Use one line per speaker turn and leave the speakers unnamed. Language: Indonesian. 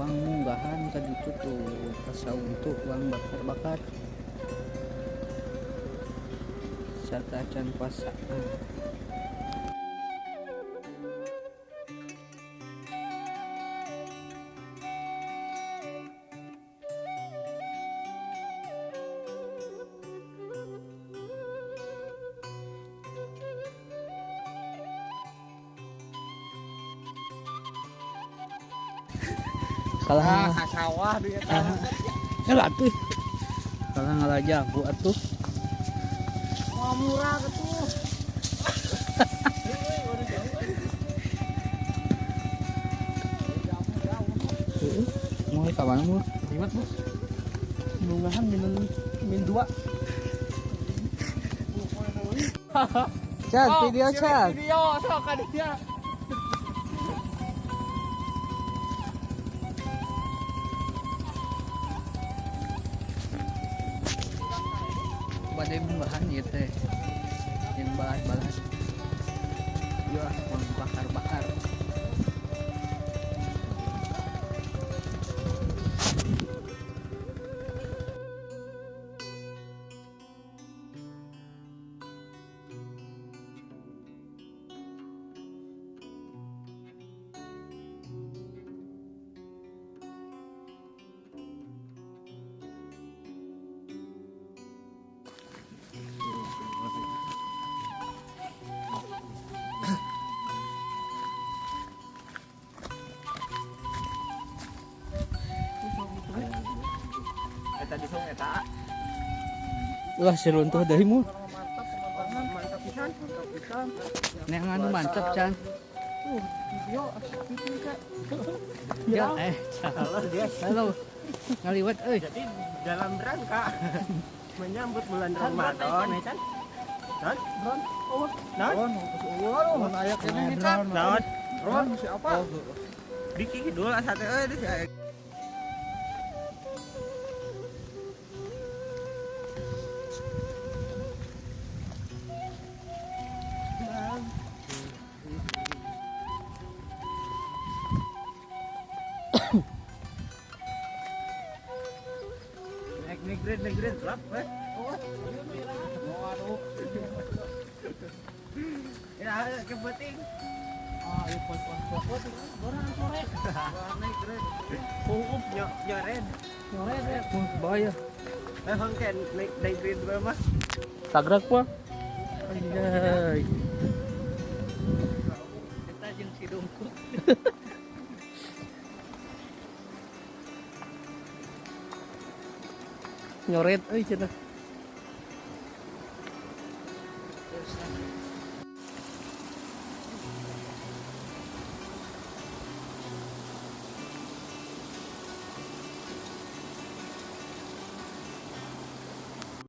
uang munggahan tadi itu tuh rasa untuk uang bakar-bakar serta can pasaan. Kalah
sawah di eta.
lah tuh kalah ngalah jago atuh
Wah murah atuh.
mau kapan mau
Liwat bos. Munggahan min 2.
Chan video Chan
Video sok ka dia.
badai munggahan gitu teh yang balas-balas ya uang bakar-bakar.
Eta di sungai eta.
Wah seruntuh dari mu
Mantap pisan, mantap pisan.
yang anu mantep Chan
Video asik ka.
ya
Halo dia.
halo ngaliwat
Jadi dalam rangka menyambut bulan Ramadan, ya kan? Dan? Don? Oh, don? Don, ayak ini kan? Don? Don, siapa? Diki dulu sate di sini. Negeri gelap, oh, aduh, ya, kebeting, ya, pot, orang sore, nyoret ya,
bahaya
hongken negeri berapa?
tagrak po anjay kita jeung si dongkuk nyoret euy cenah